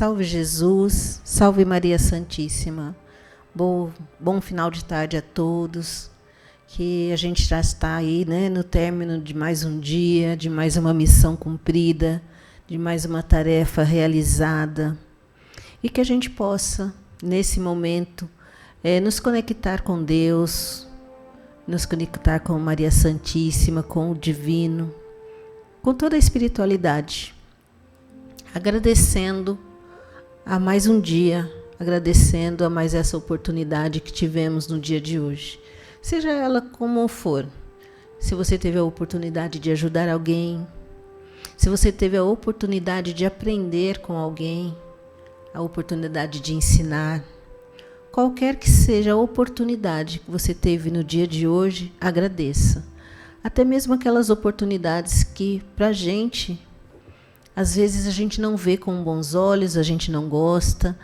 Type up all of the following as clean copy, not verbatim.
salve Jesus, salve Maria Santíssima. Bom final de tarde a todos, que a gente já está aí, né, no término de mais um dia, de mais uma missão cumprida, de mais uma tarefa realizada, e que a gente possa, nesse momento, nos conectar com Deus, nos conectar com Maria Santíssima, com o Divino, com toda a espiritualidade, agradecendo a mais um dia, agradecendo a mais essa oportunidade que tivemos no dia de hoje. Seja ela como for, se você teve a oportunidade de ajudar alguém, se você teve a oportunidade de aprender com alguém, a oportunidade de ensinar, qualquer que seja a oportunidade que você teve no dia de hoje, agradeça. Até mesmo aquelas oportunidades que, para a gente, às vezes a gente não vê com bons olhos, a gente não gosta,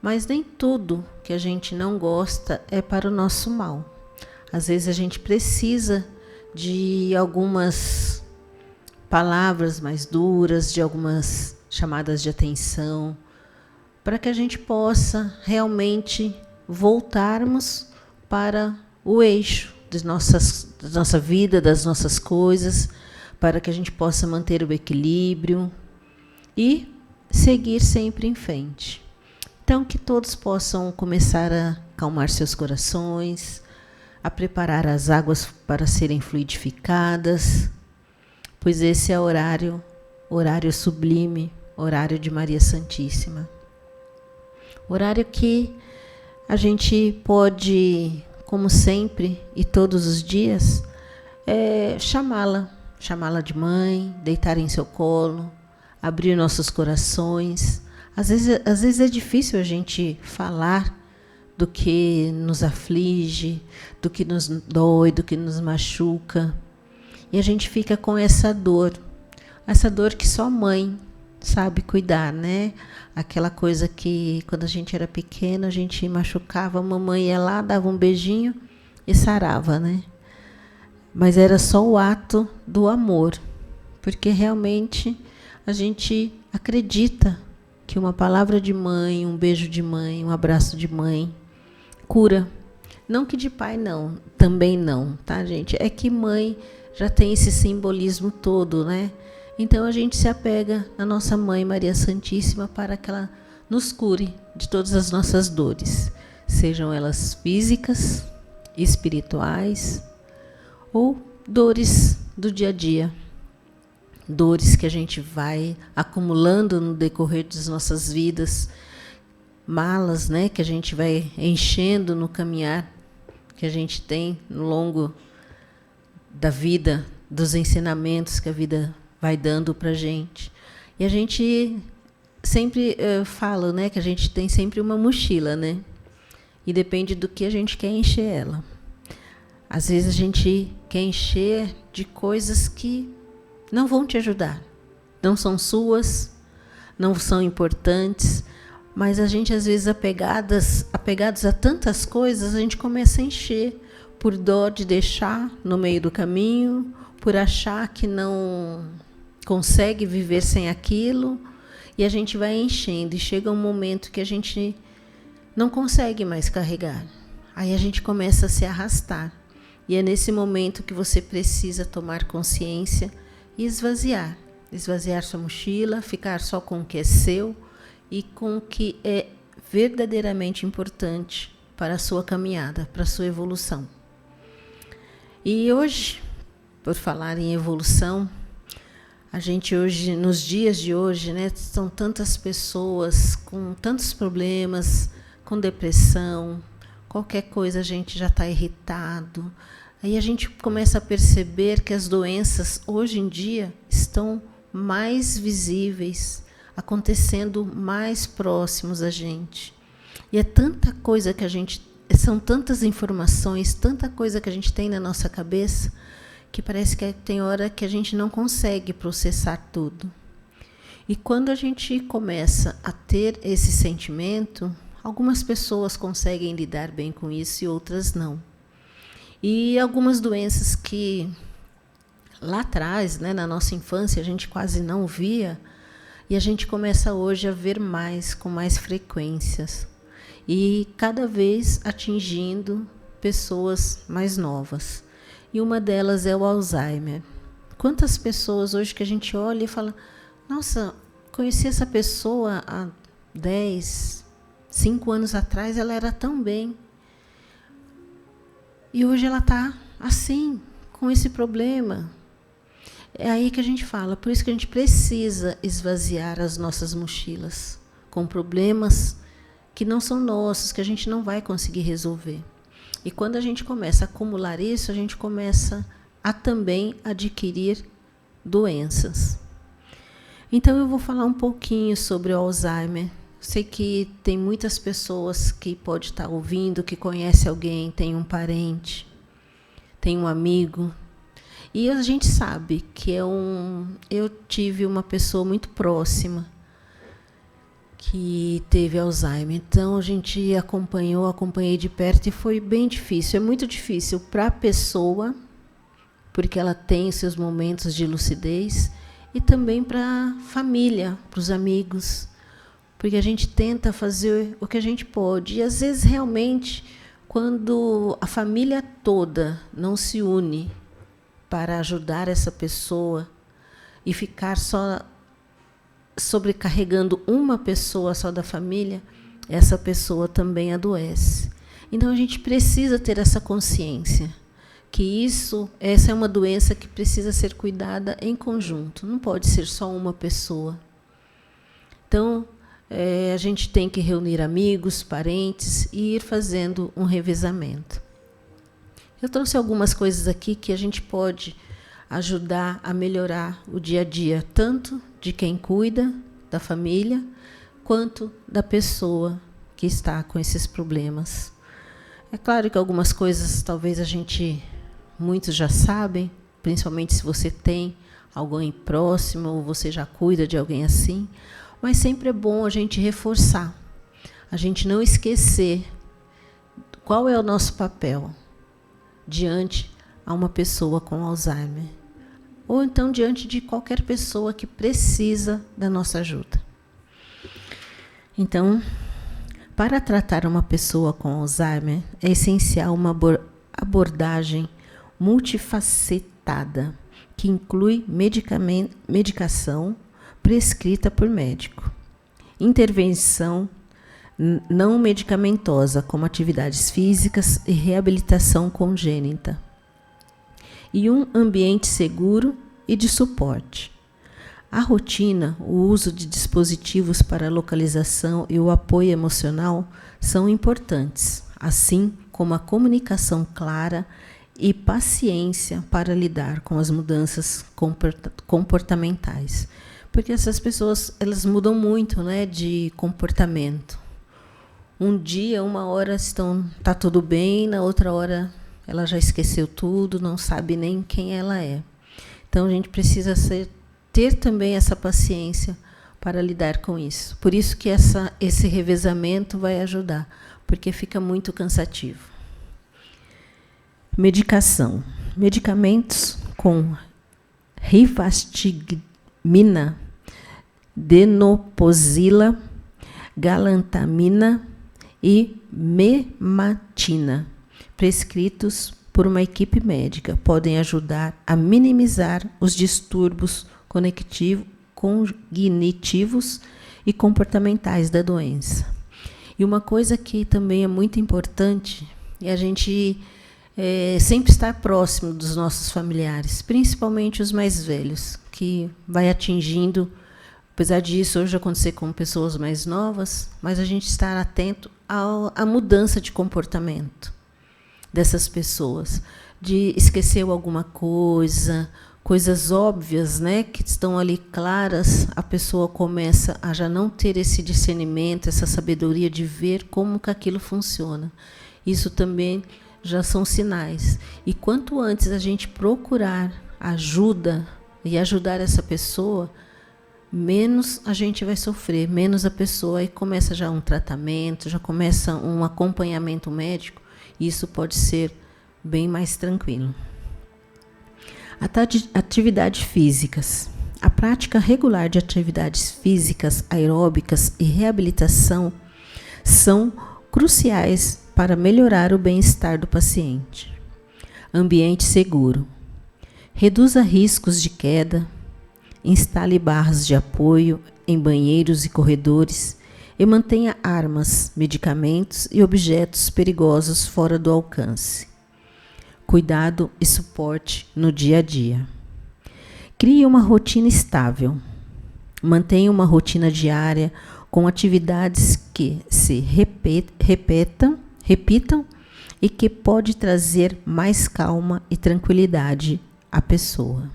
mas nem tudo que a gente não gosta é para o nosso mal. Às vezes a gente precisa de algumas palavras mais duras, de algumas chamadas de atenção, para que a gente possa realmente voltarmos para o eixo da nossa vida, das nossas coisas, para que a gente possa manter o equilíbrio e seguir sempre em frente. Então, que todos possam começar a acalmar seus corações, a preparar as águas para serem fluidificadas, pois esse é horário sublime, horário de Maria Santíssima. Horário que a gente pode, como sempre e todos os dias, chamá-la de mãe, deitar em seu colo, abrir nossos corações. Às vezes é difícil a gente falar do que nos aflige, do que nos dói, do que nos machuca. E a gente fica com essa dor que só mãe sabe cuidar, né? Aquela coisa que, quando a gente era pequena, a gente machucava, a mamãe ia lá, dava um beijinho e sarava, né? Mas era só o ato do amor, porque realmente a gente acredita que uma palavra de mãe, um beijo de mãe, um abraço de mãe cura. Não que de pai não, também não, tá, gente? É que mãe já tem esse simbolismo todo, né? Então a gente se apega na nossa mãe Maria Santíssima para que ela nos cure de todas as nossas dores, sejam elas físicas, espirituais ou dores do dia a dia. Dores que a gente vai acumulando no decorrer das nossas vidas, malas, né, que a gente vai enchendo no caminhar que a gente tem no longo da vida, dos ensinamentos que a vida vai dando para a gente. E a gente sempre fala, né, que a gente tem sempre uma mochila, né? E depende do que a gente quer encher ela. Às vezes a gente quer encher de coisas que não vão te ajudar, não são suas, não são importantes, mas a gente, às vezes, apegados a tantas coisas, a gente começa a encher por dó de deixar no meio do caminho, por achar que não consegue viver sem aquilo, e a gente vai enchendo, e chega um momento que a gente não consegue mais carregar. Aí a gente começa a se arrastar, e é nesse momento que você precisa tomar consciência e esvaziar sua mochila, ficar só com o que é seu e com o que é verdadeiramente importante para a sua caminhada, para a sua evolução. E hoje, por falar em evolução, a gente hoje, nos dias de hoje, né, são tantas pessoas com tantos problemas, com depressão, qualquer coisa a gente já está irritado. Aí a gente começa a perceber que as doenças hoje em dia estão mais visíveis, acontecendo mais próximos a gente. E é tanta coisa que são tantas informações, tanta coisa que a gente tem na nossa cabeça, que parece que tem hora que a gente não consegue processar tudo. E quando a gente começa a ter esse sentimento, algumas pessoas conseguem lidar bem com isso e outras não. E algumas doenças que lá atrás, né, na nossa infância, a gente quase não via, E a gente começa hoje a ver mais, com mais frequências. E cada vez atingindo pessoas mais novas. E uma delas é o Alzheimer. Quantas pessoas hoje que a gente olha e fala, nossa, conheci essa pessoa há 10, 5 anos atrás, ela era tão bem. E hoje ela está assim, com esse problema. É aí que a gente fala, por isso que a gente precisa esvaziar as nossas mochilas com problemas que não são nossos, que a gente não vai conseguir resolver. E quando a gente começa a acumular isso, a gente começa a também adquirir doenças. Então eu vou falar um pouquinho sobre o Alzheimer. Sei que tem muitas pessoas que podem estar ouvindo, que conhece alguém, tem um parente, tem um amigo. E a gente sabe que eu tive uma pessoa muito próxima que teve Alzheimer. Então a gente acompanhei de perto e foi bem difícil. É muito difícil para a pessoa, porque ela tem seus momentos de lucidez, e também para a família, para os amigos, porque a gente tenta fazer o que a gente pode. E às vezes realmente, quando a família toda não se une para ajudar essa pessoa e ficar só sobrecarregando uma pessoa só da família, essa pessoa também adoece. Então a gente precisa ter essa consciência que essa é uma doença que precisa ser cuidada em conjunto, não pode ser só uma pessoa. Então a gente tem que reunir amigos, parentes e ir fazendo um revezamento. Eu trouxe algumas coisas aqui que a gente pode ajudar a melhorar o dia a dia, tanto de quem cuida da família, quanto da pessoa que está com esses problemas. É claro que algumas coisas talvez muitos já sabem, principalmente se você tem alguém próximo ou você já cuida de alguém assim, mas sempre é bom a gente reforçar, a gente não esquecer qual é o nosso papel diante a uma pessoa com Alzheimer, ou então diante de qualquer pessoa que precisa da nossa ajuda. Então, para tratar uma pessoa com Alzheimer, é essencial uma abordagem multifacetada, que inclui medicação prescrita por médico, intervenção não medicamentosa, como atividades físicas e reabilitação congênita, e um ambiente seguro e de suporte. A rotina, o uso de dispositivos para localização e o apoio emocional são importantes, assim como a comunicação clara e paciência para lidar com as mudanças comportamentais. Porque essas pessoas, elas mudam muito, né, de comportamento. Um dia, uma hora está tudo bem, na outra hora ela já esqueceu tudo, não sabe nem quem ela é. Então a gente precisa ter também essa paciência para lidar com isso. Por isso que esse revezamento vai ajudar, porque fica muito cansativo. Medicação. Medicamentos com rivastigmina, denoposila, galantamina e mematina, prescritos por uma equipe médica, podem ajudar a minimizar os distúrbios cognitivos e comportamentais da doença. E uma coisa que também é muito importante é a gente sempre estar próximo dos nossos familiares, principalmente os mais velhos, que vai atingindo, apesar disso hoje acontecer com pessoas mais novas, mas a gente estar atento à mudança de comportamento dessas pessoas, de esqueceu alguma coisa, coisas óbvias, né, que estão ali claras, a pessoa começa a já não ter esse discernimento, essa sabedoria de ver como que aquilo funciona. Isso também já são sinais. E quanto antes a gente procurar ajuda e ajudar essa pessoa, menos a gente vai sofrer, menos a pessoa, aí começa já um tratamento, já começa um acompanhamento médico, e isso pode ser bem mais tranquilo. Atividades físicas. A prática regular de atividades físicas, aeróbicas e reabilitação são cruciais para melhorar o bem-estar do paciente. Ambiente seguro. Reduza riscos de queda, instale barras de apoio em banheiros e corredores e mantenha armas, medicamentos e objetos perigosos fora do alcance. Cuidado e suporte no dia a dia. Crie uma rotina estável. Mantenha uma rotina diária com atividades que se repitam e que pode trazer mais calma e tranquilidade à pessoa.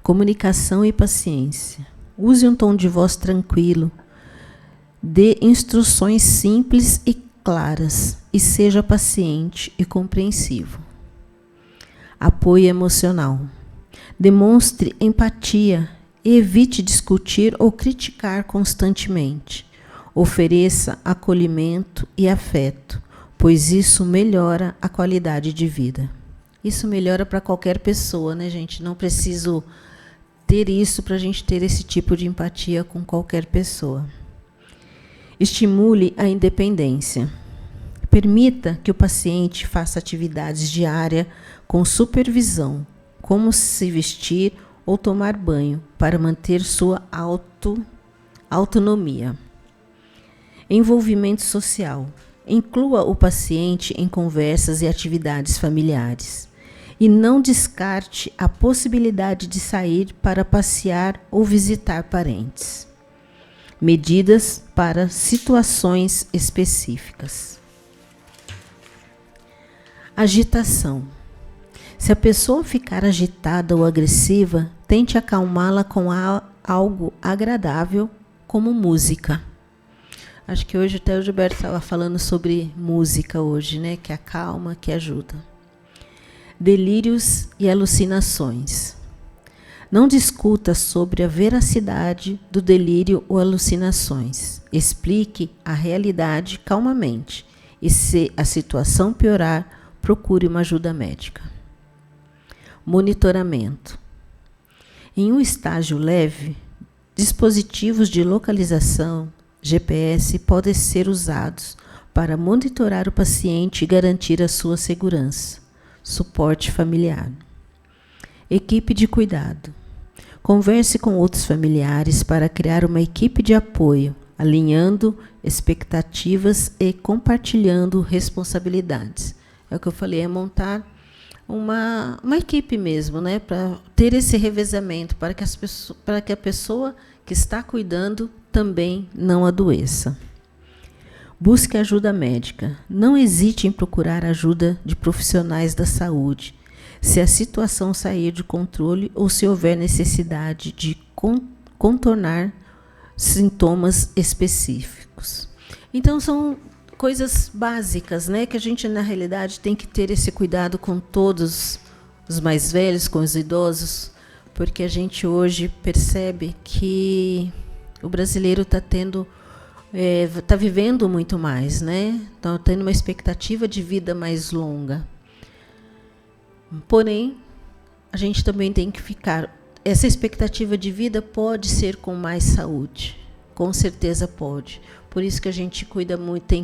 Comunicação e paciência. Use um tom de voz tranquilo. Dê instruções simples e claras e seja paciente e compreensivo. Apoio emocional. Demonstre empatia e evite discutir ou criticar constantemente. Ofereça acolhimento e afeto, pois isso melhora a qualidade de vida. Isso melhora para qualquer pessoa, né, gente? Não preciso ter isso para a gente ter esse tipo de empatia com qualquer pessoa. Estimule a independência. Permita que o paciente faça atividades diárias com supervisão, como se vestir ou tomar banho, para manter sua autonomia. Envolvimento social. Inclua o paciente em conversas e atividades familiares. E não descarte a possibilidade de sair para passear ou visitar parentes. Medidas para situações específicas. Agitação. Se a pessoa ficar agitada ou agressiva, tente acalmá-la com algo agradável, como música. Acho que hoje até o Gilberto estava falando sobre música hoje, né? Que acalma, que ajuda. Delírios e alucinações. Não discuta sobre a veracidade do delírio ou alucinações. Explique a realidade calmamente. E se a situação piorar, procure uma ajuda médica. Monitoramento. Em um estágio leve, dispositivos de localização, GPS, podem ser usados para monitorar o paciente e garantir a sua segurança. Suporte familiar. Equipe de cuidado. Converse com outros familiares para criar uma equipe de apoio, alinhando expectativas e compartilhando responsabilidades. É o que eu falei, é montar uma equipe mesmo, né, para ter esse revezamento, para que a pessoa que está cuidando também não adoeça. Busque ajuda médica. Não hesite em procurar ajuda de profissionais da saúde, se a situação sair de controle ou se houver necessidade de contornar sintomas específicos. Então, são coisas básicas, né, que a gente, na realidade, tem que ter esse cuidado com todos os mais velhos, com os idosos, porque a gente hoje percebe que o brasileiro está vivendo muito mais, né? Está tendo uma expectativa de vida mais longa. Porém, a gente também tem que ficar... Essa expectativa de vida pode ser com mais saúde. Com certeza pode. Por isso que a gente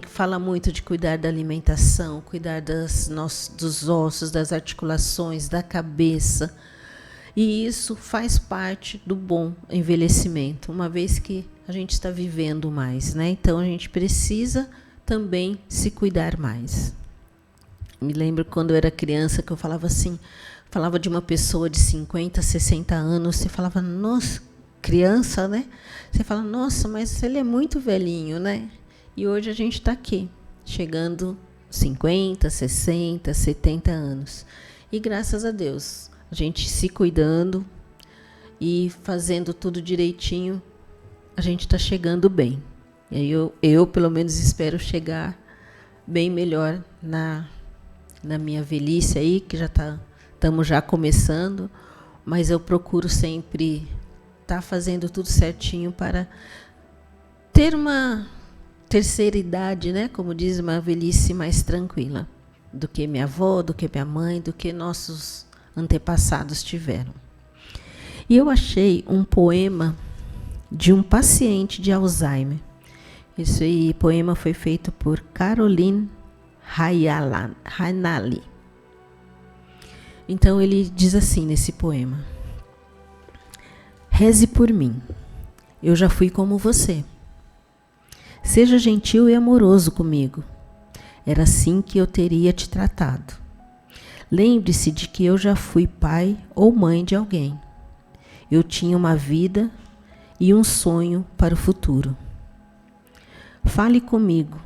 fala muito de cuidar da alimentação, cuidar dos ossos, das articulações, da cabeça. E isso faz parte do bom envelhecimento, uma vez que a gente está vivendo mais, né? Então, a gente precisa também se cuidar mais. Me lembro quando eu era criança que eu falava assim, falava de uma pessoa de 50, 60 anos, você falava, nossa, criança, né? Você fala, nossa, mas ele é muito velhinho, né? E hoje a gente está aqui, chegando 50, 60, 70 anos. E graças a Deus, a gente se cuidando e fazendo tudo direitinho, a gente está chegando bem. E aí eu, pelo menos, espero chegar bem melhor na minha velhice aí, que estamos já começando, mas eu procuro sempre estar fazendo tudo certinho para ter uma terceira idade, né? Como diz, uma velhice mais tranquila do que minha avó, do que minha mãe, do que nossos antepassados tiveram. E eu achei um poema de um paciente de Alzheimer. Esse poema foi feito por Caroline Rainali. Então ele diz assim nesse poema: reze por mim, eu já fui como você. Seja gentil e amoroso comigo, era assim que eu teria te tratado. Lembre-se de que eu já fui pai ou mãe de alguém. Eu tinha uma vida e um sonho para o futuro. Fale comigo.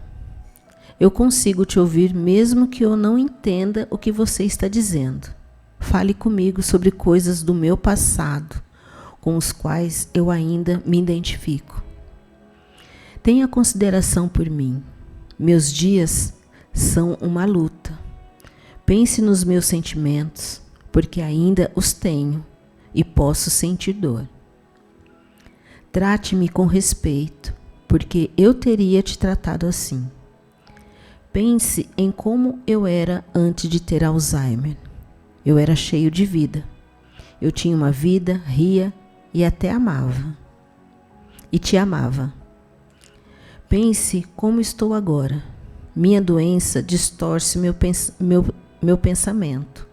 Eu consigo te ouvir mesmo que eu não entenda o que você está dizendo. Fale comigo sobre coisas do meu passado, com os quais eu ainda me identifico. Tenha consideração por mim. Meus dias são uma luta. Pense nos meus sentimentos, porque ainda os tenho e posso sentir dor. Trate-me com respeito, porque eu teria te tratado assim. Pense em como eu era antes de ter Alzheimer. Eu era cheio de vida. Eu tinha uma vida, ria e até amava. E te amava. Pense como estou agora. Minha doença distorce meu pensamento,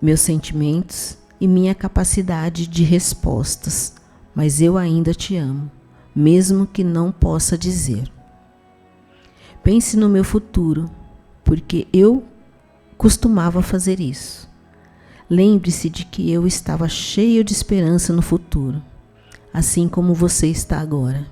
meus sentimentos e minha capacidade de respostas, mas eu ainda te amo, mesmo que não possa dizer. Pense no meu futuro, porque eu costumava fazer isso. Lembre-se de que eu estava cheio de esperança no futuro, assim como você está agora.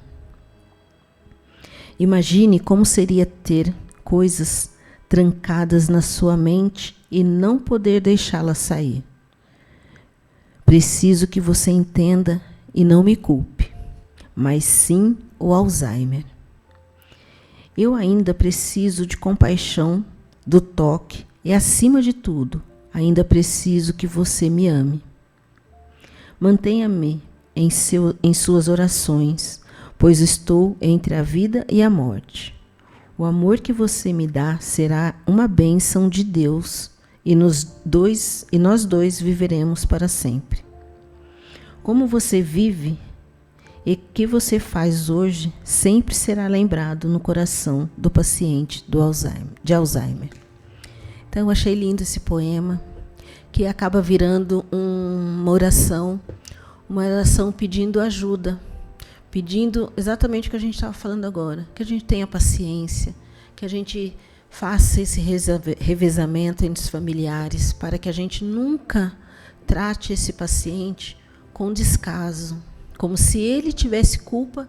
Imagine como seria ter coisas trancadas na sua mente e não poder deixá-las sair. Preciso que você entenda e não me culpe, mas sim o Alzheimer. Eu ainda preciso de compaixão, do toque e, acima de tudo, ainda preciso que você me ame. Mantenha-me em suas orações, pois estou entre a vida e a morte. O amor que você me dá será uma bênção de Deus e nós dois viveremos para sempre. Como você vive e o que você faz hoje sempre será lembrado no coração do paciente de Alzheimer. Então eu achei lindo esse poema, que acaba virando uma oração pedindo ajuda, pedindo exatamente o que a gente estava falando agora, que a gente tenha paciência, que a gente faça esse revezamento entre os familiares, para que a gente nunca trate esse paciente com descaso, como se ele tivesse culpa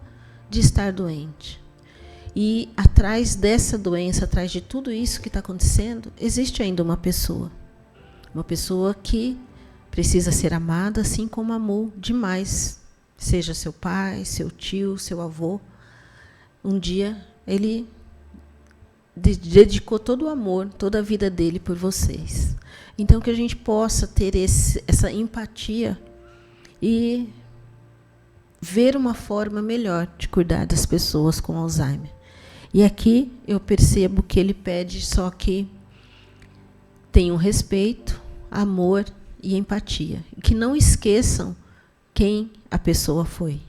de estar doente. E atrás dessa doença, atrás de tudo isso que está acontecendo, existe ainda uma pessoa que precisa ser amada, assim como amou demais, seja seu pai, seu tio, seu avô. Um dia ele dedicou todo o amor, toda a vida dele por vocês. Então, que a gente possa ter essa empatia e ver uma forma melhor de cuidar das pessoas com Alzheimer. E aqui eu percebo que ele pede só que tenham respeito, amor e empatia. Que não esqueçam quem a pessoa foi.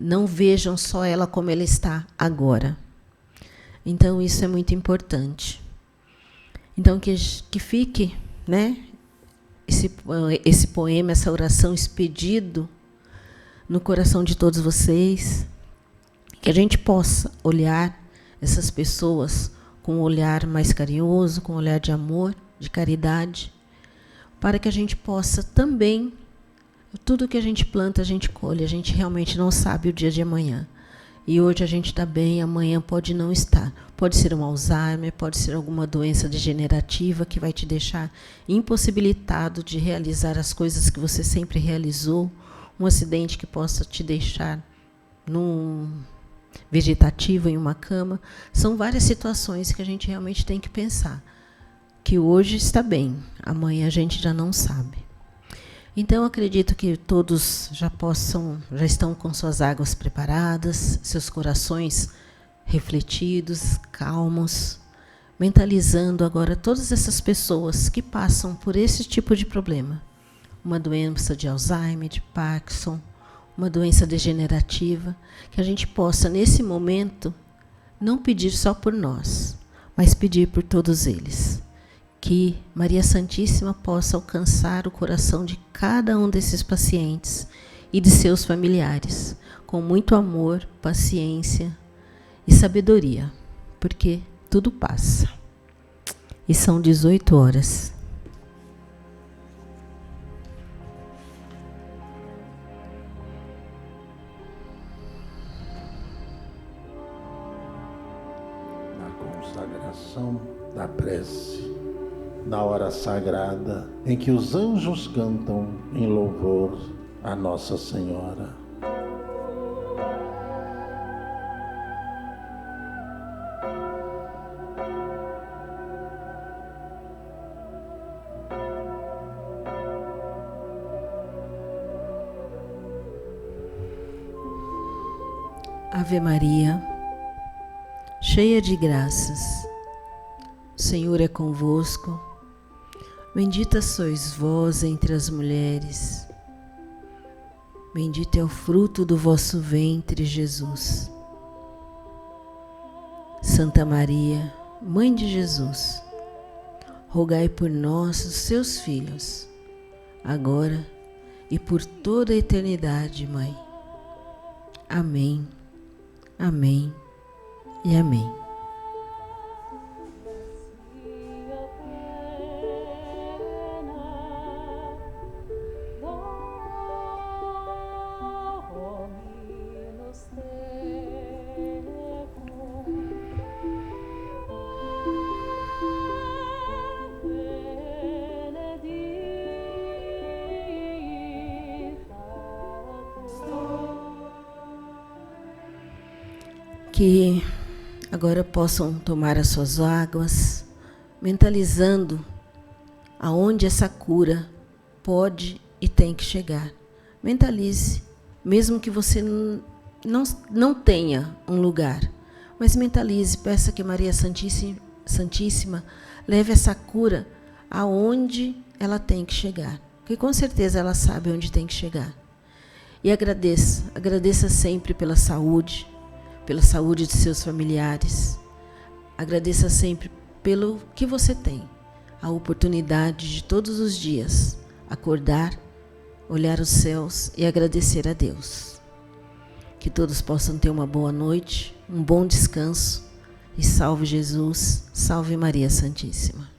Não vejam só ela como ela está agora. Então, isso é muito importante. Então, que fique, né, esse poema, essa oração expedido no coração de todos vocês, que a gente possa olhar essas pessoas com um olhar mais carinhoso, com um olhar de amor, de caridade, para que a gente possa também, tudo que a gente planta, a gente colhe, a gente realmente não sabe o dia de amanhã. E hoje a gente está bem, amanhã pode não estar. Pode ser um Alzheimer, pode ser alguma doença degenerativa que vai te deixar impossibilitado de realizar as coisas que você sempre realizou, um acidente que possa te deixar num vegetativo, em uma cama. São várias situações que a gente realmente tem que pensar. Que hoje está bem, amanhã a gente já não sabe. Então, acredito que todos já estão com suas águas preparadas, seus corações refletidos, calmos, mentalizando agora todas essas pessoas que passam por esse tipo de problema. uma doença de Alzheimer, de Parkinson, uma doença degenerativa, que a gente possa, nesse momento, não pedir só por nós, mas pedir por todos eles. Que Maria Santíssima possa alcançar o coração de cada um desses pacientes e de seus familiares, com muito amor, paciência e sabedoria, porque tudo passa. E são 18 horas. Na consagração da prece, na hora sagrada em que os anjos cantam em louvor a Nossa Senhora. Ave Maria, cheia de graças, o Senhor é convosco. Bendita sois vós entre as mulheres, bendito é o fruto do vosso ventre, Jesus. Santa Maria, Mãe de Jesus, rogai por nós, os seus filhos, agora e por toda a eternidade, Mãe. Amém, amém e amém. Que agora possam tomar as suas águas, mentalizando aonde essa cura pode e tem que chegar. Mentalize, mesmo que você não tenha um lugar, mas mentalize, peça que Maria Santíssima leve essa cura aonde ela tem que chegar, porque com certeza ela sabe onde tem que chegar. E agradeça sempre pela saúde de seus familiares. Agradeça sempre pelo que você tem, a oportunidade de todos os dias acordar, olhar os céus e agradecer a Deus. Que todos possam ter uma boa noite, um bom descanso e salve Jesus, salve Maria Santíssima.